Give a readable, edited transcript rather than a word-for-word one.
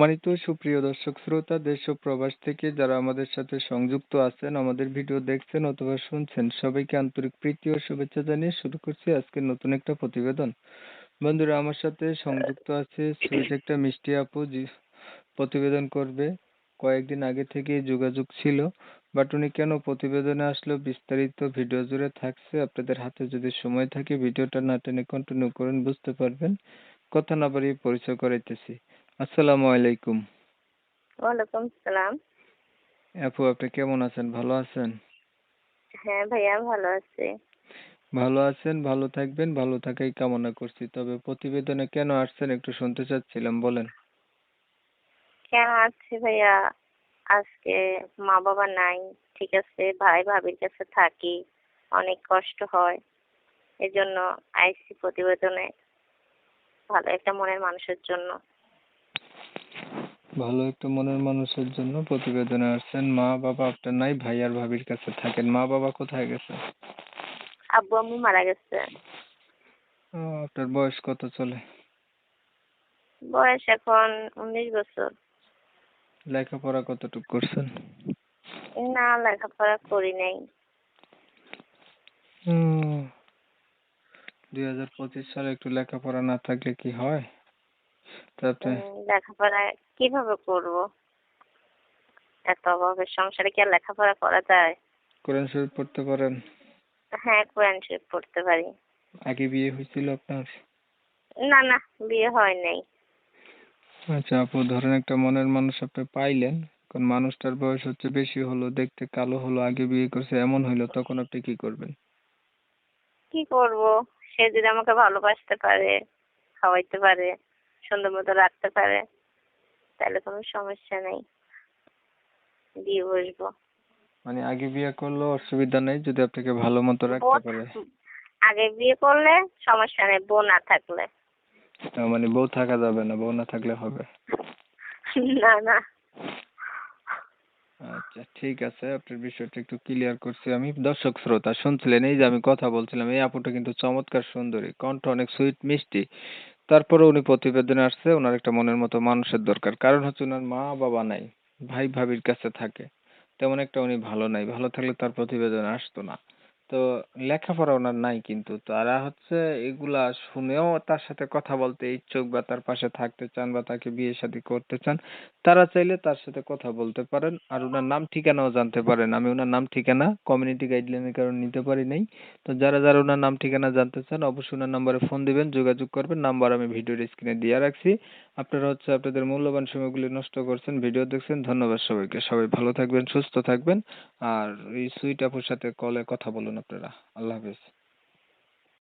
সম্মানিত সুপ্রিয় দর্শক শ্রোতা, দেশ ও প্রবাস থেকে যারা আমাদের সাথে সংযুক্ত আছেন, আমাদের ভিডিও দেখছেন অথবা শুনছেন, সবাইকে আন্তরিক প্রীতি ও শুভেচ্ছা জানিয়ে শুরু করছি আজকের নতুন একটা প্রতিবেদন। বন্ধুরা, আমার সাথে সংযুক্ত আছে সুইট একটা মিষ্টি আপু, প্রতিবেদন করবে। কয়েকদিন আগে থেকেই যোগাযোগ ছিল, বাট উনি কেন প্রতিবেদনে আসলো বিস্তারিত ভিডিও জুড়ে থাকছে। আপনাদের হাতে যদি সময় থাকে ভিডিওটা না টেনে কন্টিনিউ করেন, বুঝতে পারবেন। কথা না বাড়িয়ে পরিচয় করাইতেছি। আসসালামু আলাইকুম। ওয়ালাইকুম সালাম। আপু, আপনি কেমন আছেন? ভালো আছেন? হ্যাঁ ভাইয়া, ভালো আছি। ভালো আছেন, ভালো থাকবেন, ভালো থাকাই কামনা করছি। তবে প্রতিবেদনে কেন আসছেন একটু শুনতে চাচ্ছিলাম, বলেন। কেন আছি ভাইয়া? আজকে মা বাবা নাই, ঠিক আছে, ভাই ভাবির কাছে থাকি, অনেক কষ্ট হয়, এজন্য আইসি প্রতিবেদনে, ভালো একটা মনের মানুষের জন্য। ভালো একটা মনের মানুষের জন্য প্রতিবেদনে আসছেন। মা বাবা আপনার নাই, ভাই আর ভাবির কাছে থাকেন। মা বাবা কোথায় গেছে? আব্বু আম্মু মারা গেছে। আপনার বয়স কত চলে? বয়স এখন 19 বছর। লেখাপড়া কতটুকু করছেন? না, লেখাপড়া করি নাই। 2025 সালে একটু লেখাপড়া না থাকলে কি হয়? তাতে লেখাপড়া কিভাবে করব? এত অভাবের সংসারে কি আর লেখাপড়া করা যায়? কোরআন শরীফ পড়তে পারেন? হ্যাঁ, কোরআন শরীফ পড়তে পারি। আগে বিয়ে হয়েছিল আপনার? না না, বিয়ে হয় নাই। আচ্ছা আপু, ধরেন একটা মনের মানুষ আপনি পাইলেন, এখন মানুষটার বয়স হচ্ছে বেশি হলো, দেখতে কালো হলো, আগে বিয়ে করছে, এমন হইলো, তখন আপনি কি করবেন? কি করব? সে যদি আমাকে ভালোবাসতে পারে, খাওয়াইতে পারে, সুন্দর মতো রাখতে পারে, তাহলে কোনো সমস্যা নেই, দিয়ে বসবো। মানে আগে বিয়ে করলেও অসুবিধা নেই যদি আপনাকে ভালো মতো বউ রাখতে পারে। আগে বিয়ে করলে সমস্যা নেই, বউ না থাকলে। তার মানে বউ থাকা যাবে না, বউ না থাকলে হবে? না না। আচ্ছা ঠিক আছে, আপনার বিষয়টা একটু ক্লিয়ার করছি আমি। দর্শক শ্রোতা শুনছিলেন, এই যে আমি কথা বলছিলাম, এই আপুটা কিন্তু চমৎকার সুন্দরী, কণ্ঠ অনেক সুইট মিষ্টি। তারপরে উনি প্রতিবেদনে আসছে, ওনার একটা মনের মতো মানুষের দরকার। কারণ হচ্ছে ওনার মা বাবা নাই, ভাই ভাবির কাছে থাকে, তেমন একটা উনি ভালো নাই। ভালো থাকলে তার প্রতিবেদনে আসতো না। তো লেখাপড়া ওনার নাই, কিন্তু তারা হচ্ছে এগুলা শুনেও তার সাথে কথা বলতে ইচ্ছুক বা তার পাশে থাকতে চান বা তাকে বিয়ে শাদী করতে চান, তারা চাইলে তার সাথে কথা বলতে পারেন। আর ওনার নাম ঠিকানাও জানতে পারেন। আমি ওনার নাম ঠিকানা কমিউনিটি গাইডলাইনের কারণে নিতে পারি নাই। তো যারা যারা ওনার নাম ঠিকানা জানতে চান অবশ্যই ওনার নাম্বারে ফোন দিবেন, যোগাযোগ করবেন। নাম্বার আমি ভিডিওর স্ক্রিনে দিয়ে রাখছি। আপনারা হচ্ছে আপনাদের মূল্যবান সময়গুলি নষ্ট করছেন, ভিডিও দেখছেন। ধন্যবাদ সবাইকে। সবাই ভালো থাকবেন, সুস্থ থাকবেন। আর এই সুইট আপুর সাথে কলে কথা বলুন আপনারা। আল্লাহ হাফেজ।